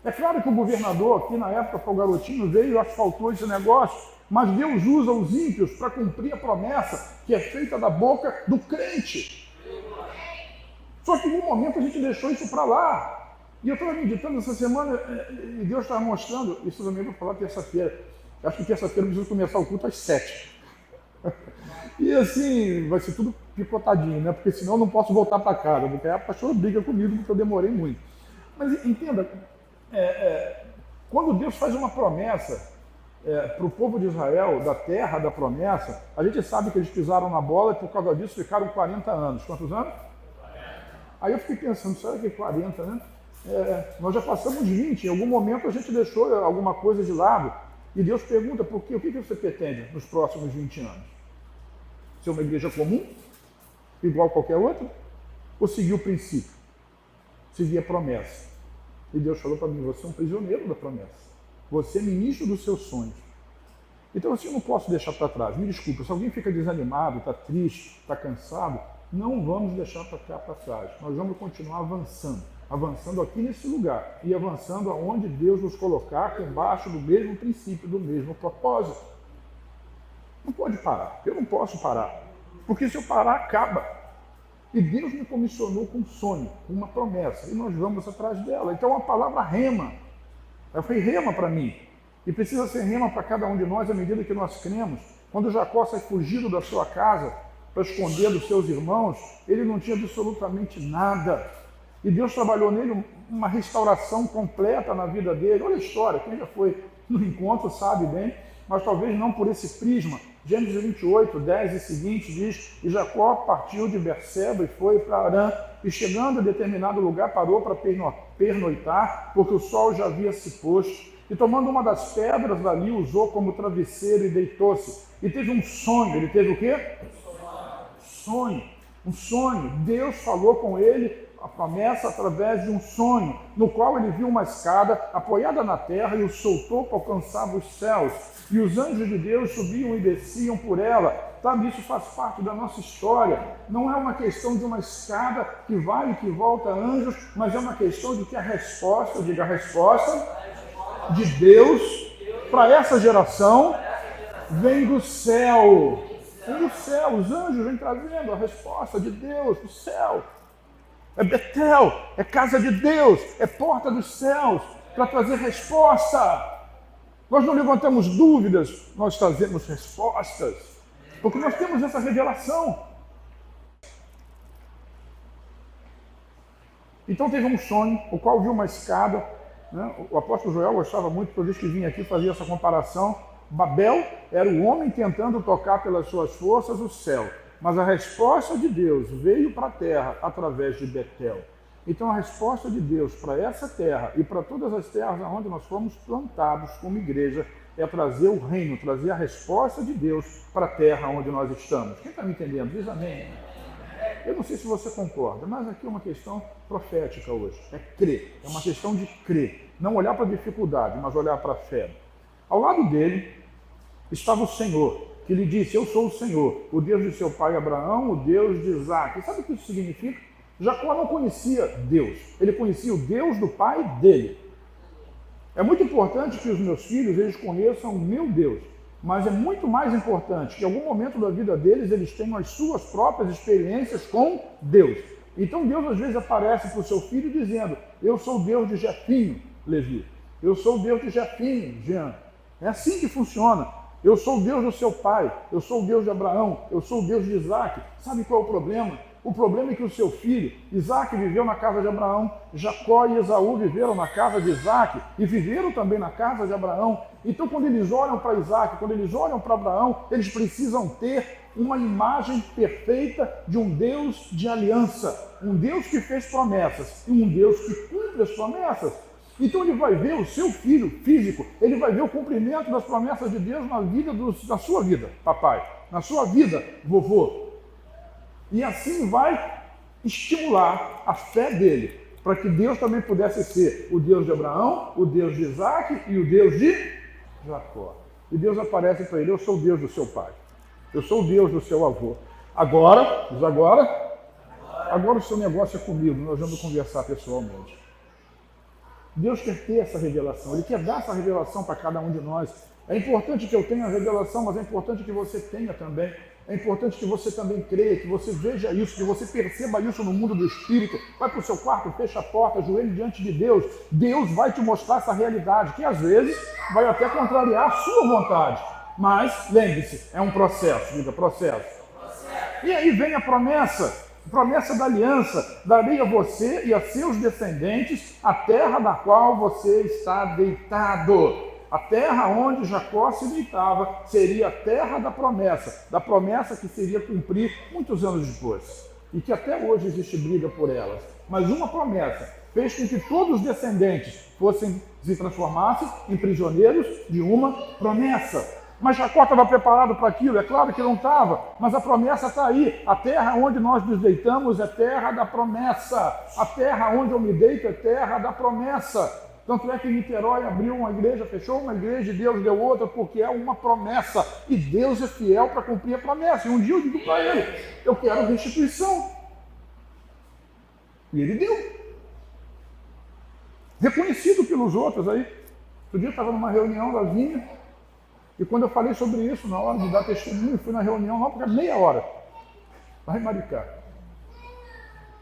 É claro que o governador, aqui na época foi o garotinho, veio e asfaltou esse negócio, mas Deus usa os ímpios para cumprir a promessa que é feita da boca do crente. Só que em um momento a gente deixou isso para lá. E eu estava meditando essa semana e Deus estava mostrando, isso também vou falar terça-feira. Acho que terça-feira eu preciso começar o culto às 7. E assim, vai ser tudo picotadinho, né? Porque senão eu não posso voltar para casa, porque aí a pastora briga comigo porque eu demorei muito. Mas entenda, quando Deus faz uma promessa para o povo de Israel, da terra da promessa, a gente sabe que eles pisaram na bola e por causa disso ficaram 40 anos. Quantos anos? Aí eu fiquei pensando, será que 40, né? Nós já passamos 20, em algum momento a gente deixou alguma coisa de lado. E Deus pergunta, por quê? O que você pretende nos próximos 20 anos? Ser uma igreja comum, igual a qualquer outra? Ou seguir o princípio? Seguir a promessa? E Deus falou para mim, você é um prisioneiro da promessa. Você é ministro dos seus sonhos. Então assim, eu não posso deixar para trás. Me desculpa, se alguém fica desanimado, está triste, está cansado, não vamos deixar para cá para trás. Nós vamos continuar avançando. Avançando aqui nesse lugar. E avançando aonde Deus nos colocar, embaixo do mesmo princípio, do mesmo propósito. Não pode parar. Eu não posso parar. Porque se eu parar, acaba. E Deus me comissionou com um sonho, com uma promessa, e nós vamos atrás dela. Então a palavra rema, ela foi rema para mim. E precisa ser rema para cada um de nós à medida que nós cremos. Quando Jacó sai fugido da sua casa para esconder dos seus irmãos, ele não tinha absolutamente nada. E Deus trabalhou nele uma restauração completa na vida dele. Olha a história, quem já foi no encontro sabe bem, mas talvez não por esse prisma. Gênesis 28, 10 e seguinte diz: e Jacó partiu de Berseba e foi para Arã, e chegando a determinado lugar parou para pernoitar, porque o sol já havia se posto. E tomando uma das pedras dali, usou como travesseiro e deitou-se. E teve um sonho. Ele teve o quê? Sonho. Um sonho. Deus falou com ele a promessa através de um sonho, no qual ele viu uma escada apoiada na terra e o soltou para alcançar os céus. E os anjos de Deus subiam e desciam por ela. Sabe, isso faz parte da nossa história. Não é uma questão de uma escada que vai e que volta anjos, mas é uma questão de que a resposta, diga a resposta de Deus para essa geração vem do céu. Vem do céu. Os anjos vêm trazendo a resposta de Deus do céu. É Betel, é casa de Deus, é porta dos céus, para trazer resposta. Nós não levantamos dúvidas, nós trazemos respostas, porque nós temos essa revelação. Então teve um sonho, o qual viu uma escada, né? O apóstolo Joel gostava muito, por isso que vinha aqui fazer essa comparação. Babel era o homem tentando tocar pelas suas forças o céu. Mas a resposta de Deus veio para a terra através de Betel. Então a resposta de Deus para essa terra e para todas as terras onde nós fomos plantados como igreja é trazer o reino, trazer a resposta de Deus para a terra onde nós estamos. Quem está me entendendo? Diz amém. Eu não sei se você concorda, mas aqui é uma questão profética hoje. É crer, é uma questão de crer. Não olhar para a dificuldade, mas olhar para a fé. Ao lado dele estava o Senhor, que lhe disse: eu sou o Senhor, o Deus de seu pai Abraão, o Deus de Isaac. E sabe o que isso significa? Jacó não conhecia Deus, ele conhecia o Deus do pai dele. É muito importante que os meus filhos eles conheçam o meu Deus, mas é muito mais importante que em algum momento da vida deles eles tenham as suas próprias experiências com Deus. Então Deus às vezes aparece para o seu filho dizendo: eu sou o Deus de Jefinho, Levi, eu sou o Deus de Jefinho, Jean. É assim que funciona. Eu sou o Deus do seu pai, eu sou o Deus de Abraão, eu sou o Deus de Isaac. Sabe qual é o problema? O problema é que o seu filho, Isaac, viveu na casa de Abraão, Jacó e Esaú viveram na casa de Isaac e viveram também na casa de Abraão. Então, quando eles olham para Isaac, quando eles olham para Abraão, eles precisam ter uma imagem perfeita de um Deus de aliança, um Deus que fez promessas e um Deus que cumpre as promessas. Então ele vai ver o seu filho físico, ele vai ver o cumprimento das promessas de Deus na vida na sua vida, papai, na sua vida, vovô. E assim vai estimular a fé dele, para que Deus também pudesse ser o Deus de Abraão, o Deus de Isaac e o Deus de Jacó. E Deus aparece para ele: eu sou o Deus do seu pai, eu sou o Deus do seu avô. Agora o seu negócio é comigo, nós vamos conversar pessoalmente. Deus quer ter essa revelação, Ele quer dar essa revelação para cada um de nós. É importante que eu tenha a revelação, mas é importante que você tenha também. É importante que você também creia, que você veja isso, que você perceba isso no mundo do Espírito. Vai para o seu quarto, fecha a porta, ajoelhe diante de Deus. Deus vai te mostrar essa realidade, que às vezes vai até contrariar a sua vontade. Mas, lembre-se, é um processo, diga processo. E aí vem a promessa da aliança: darei a você e a seus descendentes a terra da qual você está deitado. A terra onde Jacó se deitava seria a terra da promessa que seria cumprir muitos anos depois, e que até hoje existe briga por elas. Mas uma promessa fez com que todos os descendentes se transformassem em prisioneiros de uma promessa. Mas Jacó estava preparado para aquilo? É claro que não estava, mas a promessa está aí. A terra onde nós nos deitamos é terra da promessa. A terra onde eu me deito é terra da promessa. Tanto é que Niterói abriu uma igreja, fechou uma igreja e Deus deu outra, porque é uma promessa. E Deus é fiel para cumprir a promessa. E um dia eu digo para ele: eu quero restituição. E ele deu. Reconhecido pelos outros aí. Outro dia eu estava numa reunião da Vinha, e quando eu falei sobre isso, na hora de dar testemunho, fui na reunião lá, porque era meia hora. Lá em Maricá.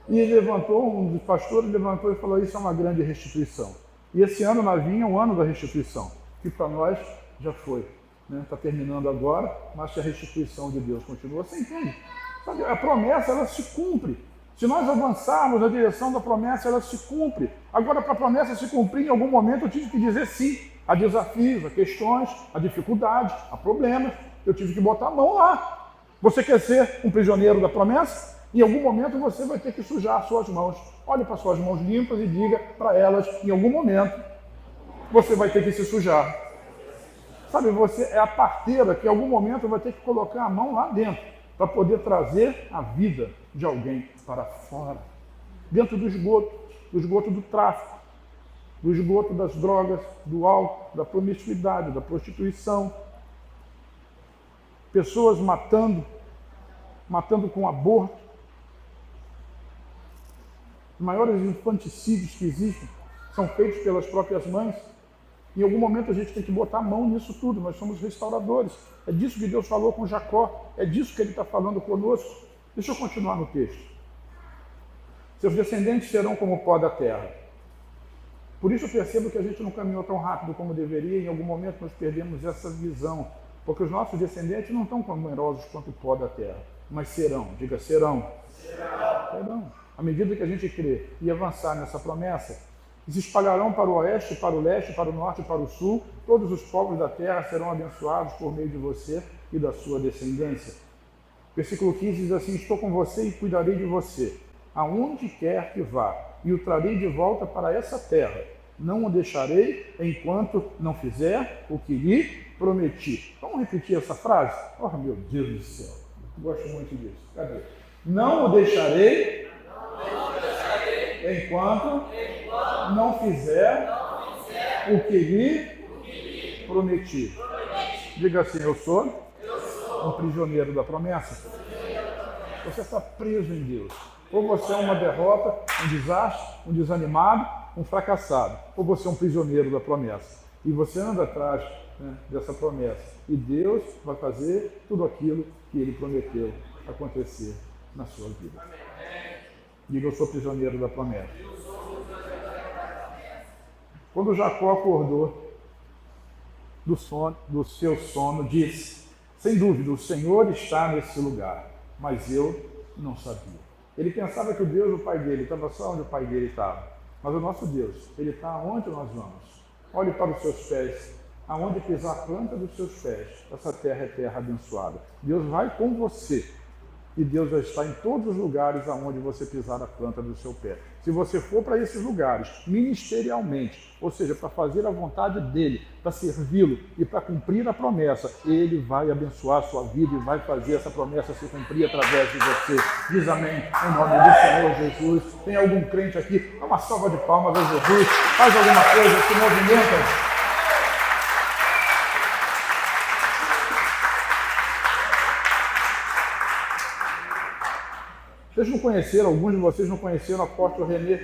E ele levantou, um dos pastores levantou e falou, isso é uma grande restituição. E esse ano nós vinha o ano da restituição, que para nós já foi. Está terminando agora, mas a restituição de Deus continua. Você entende? Sabe, a promessa, ela se cumpre. Se nós avançarmos na direção da promessa, ela se cumpre. Agora, para a promessa se cumprir, em algum momento eu tive que dizer sim a desafios, a questões, a dificuldades, a problemas. Eu tive que botar a mão lá. Você quer ser um prisioneiro da promessa? Em algum momento você vai ter que sujar as suas mãos. Olhe para suas mãos limpas e diga para elas, em algum momento, você vai ter que se sujar. Sabe, você é a parteira que em algum momento vai ter que colocar a mão lá dentro para poder trazer a vida de alguém para fora. Dentro do esgoto do tráfico, do esgoto das drogas, do álcool, da promiscuidade, da prostituição. Pessoas matando com aborto. Os maiores infanticídios que existem são feitos pelas próprias mães. Em algum momento a gente tem que botar a mão nisso tudo. Nós somos restauradores. É disso que Deus falou com Jacó. É disso que Ele está falando conosco. Deixa eu continuar no texto. Seus descendentes serão como o pó da terra. Por isso eu percebo que a gente não caminhou tão rápido como deveria. Em algum momento nós perdemos essa visão. Porque os nossos descendentes não estão tão numerosos quanto o pó da terra. Mas serão. Diga, serão. Serão. À medida que a gente crer e avançar nessa promessa, se espalharão para o oeste, para o leste, para o norte e para o sul. Todos os povos da terra serão abençoados por meio de você e da sua descendência. Versículo 15 diz assim, estou com você e cuidarei de você, aonde quer que vá, e o trarei de volta para essa terra. Não o deixarei enquanto não fizer o que lhe prometi. Vamos repetir essa frase? Oh, meu Deus do céu, eu gosto muito disso. Cadê? Não o deixarei enquanto não fizer o que lhe prometi. Diga assim, eu sou um prisioneiro da promessa. Você está preso em Deus. Ou você é uma derrota, um desastre, um desanimado, um fracassado. Ou você é um prisioneiro da promessa. E você anda atrás, dessa promessa. E Deus vai fazer tudo aquilo que Ele prometeu acontecer na sua vida. Diga, eu sou prisioneiro da promessa. Quando Jacó acordou do seu sono, disse, sem dúvida, o Senhor está nesse lugar, mas eu não sabia. Ele pensava que o Deus, o pai dele, estava só onde o pai dele estava. Mas o nosso Deus, Ele está onde nós vamos. Olhe para os seus pés, aonde pisar a planta dos seus pés. Essa terra é terra abençoada. Deus vai com você. E Deus já está em todos os lugares aonde você pisar a planta do seu pé. Se você for para esses lugares, ministerialmente, ou seja, para fazer a vontade dEle, para servi-lo e para cumprir a promessa, Ele vai abençoar a sua vida e vai fazer essa promessa se cumprir através de você. Diz amém, em nome do Senhor Jesus. Tem algum crente aqui? Dá uma salva de palmas a Jesus. Faz alguma coisa, se movimenta. Vocês não conheceram, alguns de vocês não conheceram o apóstolo Renê.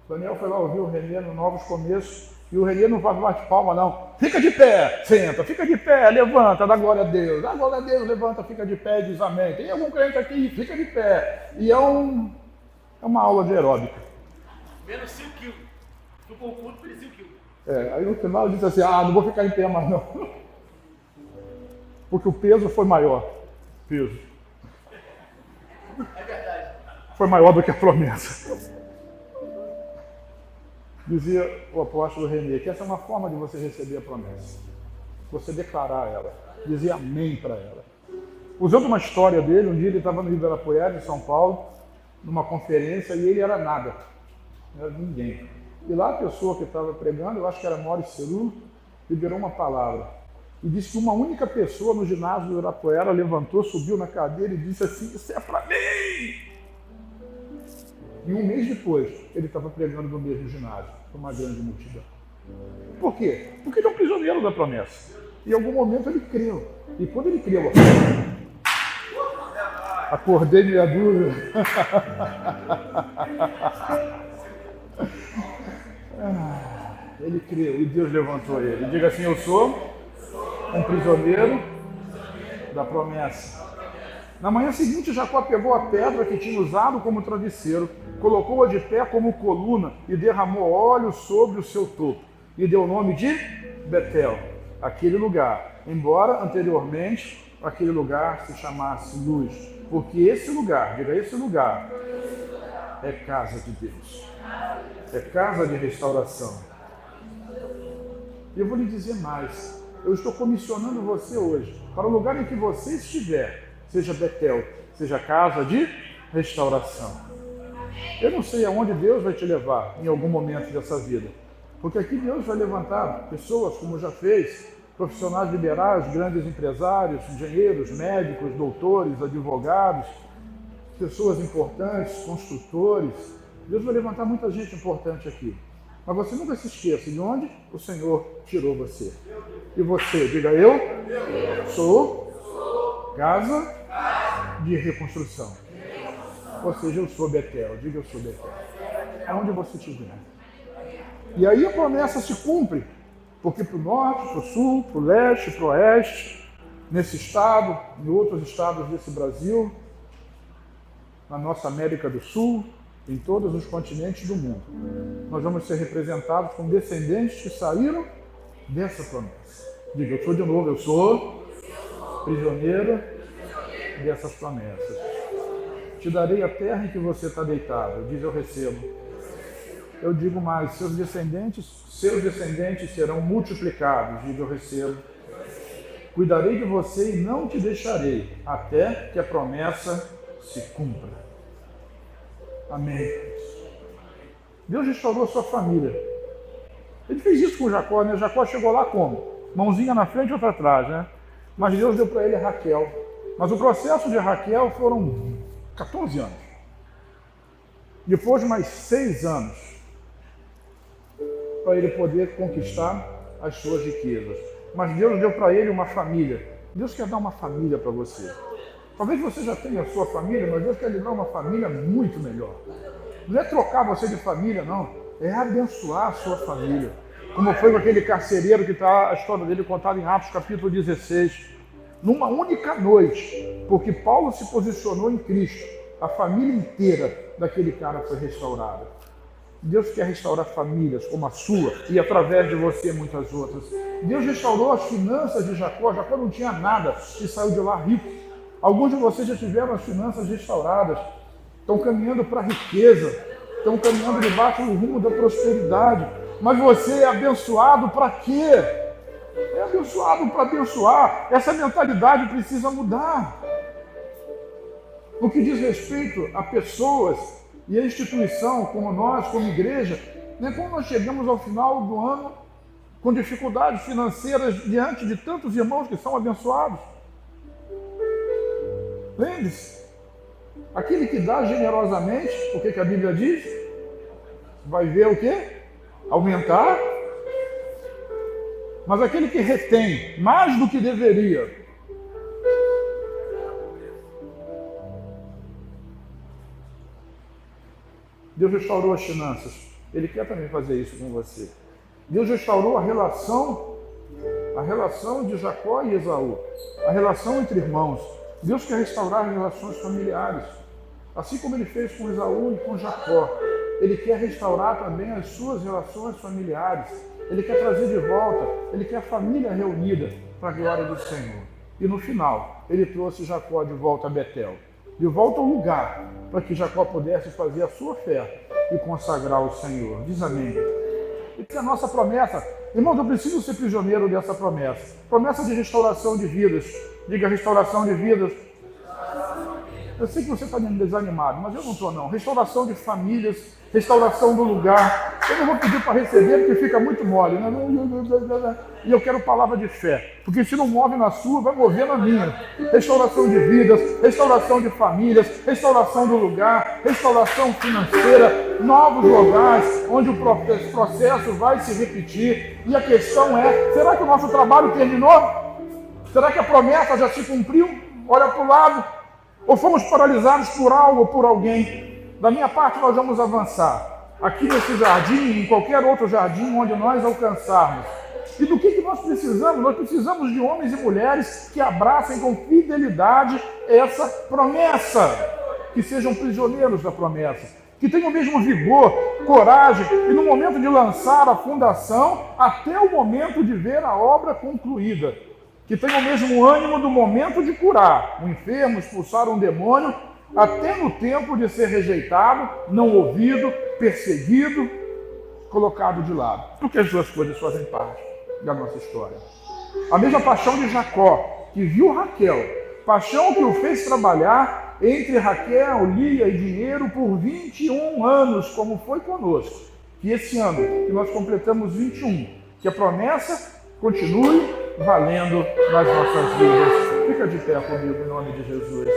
Daniel foi lá ouvir o Renê no Novos Começos. E o Renê não faz mais palma, não. Fica de pé, senta, fica de pé, levanta, dá glória a Deus. Dá glória a Deus, levanta, fica de pé e diz amém. Tem algum crente aqui, fica de pé. E é uma aula de aeróbica. Menos 5 quilos. Do conjunto, menos 5 quilos. Aí no final ele disse assim, não vou ficar em pé mais não. Porque o peso foi maior. Peso. É verdade. Foi maior do que a promessa. Dizia o apóstolo Renê que essa é uma forma de você receber a promessa. Você declarar ela, dizer amém para ela. Usando uma história dele, um dia ele estava no Ibirapuera, em São Paulo, numa conferência, e ele era nada, não era ninguém. E lá a pessoa que estava pregando, eu acho que era Maurício Cerulo, liberou uma palavra. E disse que uma única pessoa no ginásio do Ibirapuera levantou, subiu na cadeira e disse assim, isso é para mim! E um mês depois, ele estava pregando no mesmo ginásio, com uma grande multidão. Por quê? Porque ele é um prisioneiro da promessa. Em algum momento ele creu. E quando ele creu, acordei meia dúvida. Ele creu e Deus levantou ele. Diga assim, eu sou um prisioneiro da promessa. Na manhã seguinte, Jacó pegou a pedra que tinha usado como travesseiro, colocou-a de pé como coluna e derramou óleo sobre o seu topo. E deu o nome de Betel, aquele lugar, embora anteriormente aquele lugar se chamasse Luz. Porque esse lugar, diga esse lugar, é casa de Deus. É casa de restauração. E eu vou lhe dizer mais. Eu estou comissionando você hoje para o lugar em que você estiver, seja Betel, seja casa de restauração. Eu não sei aonde Deus vai te levar em algum momento dessa vida, porque aqui Deus vai levantar pessoas, como já fez, profissionais liberais, grandes empresários, engenheiros, médicos, doutores, advogados, pessoas importantes, construtores. Deus vai levantar muita gente importante aqui. Mas você nunca se esqueça de onde o Senhor tirou você. E você, diga eu sou casa de reconstrução. Ou seja, eu sou Betel. Diga eu sou Betel. Aonde você estiver. E aí a promessa se cumpre. Porque para o norte, para o sul, para o leste, para o oeste, nesse estado, em outros estados desse Brasil, na nossa América do Sul, em todos os continentes do mundo, nós vamos ser representados com descendentes que saíram dessa promessa. Diga, eu sou de novo, eu sou prisioneiro dessas promessas. Te darei a terra em que você está deitado. Diz, eu recebo. Eu digo mais, seus descendentes serão multiplicados. Diz, eu recebo. Cuidarei de você e não te deixarei, até que a promessa se cumpra. Amém. Deus restaurou a sua família. Ele fez isso com Jacó, né? Jacó chegou lá como? Mãozinha na frente e outra atrás, né? Mas Deus deu para ele Raquel. Mas o processo de Raquel foram 14 anos. Depois mais 6 anos para ele poder conquistar as suas riquezas. Mas Deus deu para ele uma família. Deus quer dar uma família para você. Talvez você já tenha a sua família, mas Deus quer lhe dar uma família muito melhor. Não é trocar você de família, não. É abençoar a sua família. Como foi com aquele carcereiro que está a história dele contada em Atos capítulo 16. Numa única noite, porque Paulo se posicionou em Cristo, a família inteira daquele cara foi restaurada. Deus quer restaurar famílias como a sua e através de você muitas outras. Deus restaurou as finanças de Jacó. Jacó não tinha nada e saiu de lá rico. Alguns de vocês já tiveram as finanças restauradas, estão caminhando para a riqueza, estão caminhando debaixo do rumo da prosperidade. Mas você é abençoado para quê? É abençoado para abençoar. Essa mentalidade precisa mudar. No que diz respeito a pessoas e a instituição como nós, como igreja, né, quando nós chegamos ao final do ano com dificuldades financeiras diante de tantos irmãos que são abençoados. Lembre-se, aquele que dá generosamente, o que a Bíblia diz? Vai ver o quê? Aumentar. Mas aquele que retém mais do que deveria, Deus restaurou as finanças. Ele quer também fazer isso com você. Deus restaurou a relação de Jacó e Esaú, a relação entre irmãos. Deus quer restaurar as relações familiares, assim como ele fez com Esaú e com Jacó. Ele quer restaurar também as suas relações familiares. Ele quer trazer de volta, ele quer a família reunida para a glória do Senhor. E no final, ele trouxe Jacó de volta a Betel, de volta ao lugar, para que Jacó pudesse fazer a sua fé e consagrar o Senhor. Diz amém. Isso é a nossa promessa. Irmãos, eu preciso ser prisioneiro dessa promessa. Promessa de restauração de vidas. Diga restauração de vidas. Eu sei que você está desanimado, mas eu não estou não. Restauração de famílias, restauração do lugar. Eu não vou pedir para receber porque fica muito mole, né? E eu quero palavra de fé, porque se não move na sua, vai mover na minha. Restauração de vidas, restauração de famílias, restauração do lugar, restauração financeira, novos lugares onde o processo vai se repetir. E a questão é, será que o nosso trabalho terminou? Será que a promessa já se cumpriu? Olha para o lado. Ou fomos paralisados por algo ou por alguém? Da minha parte, nós vamos avançar. Aqui nesse jardim, em qualquer outro jardim onde nós alcançarmos. E do que nós precisamos? Nós precisamos de homens e mulheres que abracem com fidelidade essa promessa, que sejam prisioneiros da promessa, que tenham o mesmo vigor, coragem, e no momento de lançar a fundação, até o momento de ver a obra concluída, que tenham o mesmo ânimo do momento de curar um enfermo, expulsar um demônio, até no tempo de ser rejeitado, não ouvido, perseguido, colocado de lado. Porque as duas coisas fazem parte da nossa história. A mesma paixão de Jacó, que viu Raquel, paixão que o fez trabalhar entre Raquel, Lia e dinheiro por 21 anos, como foi conosco. Que esse ano, que nós completamos 21, que a promessa continue valendo nas nossas vidas. Fica de pé comigo em nome de Jesus.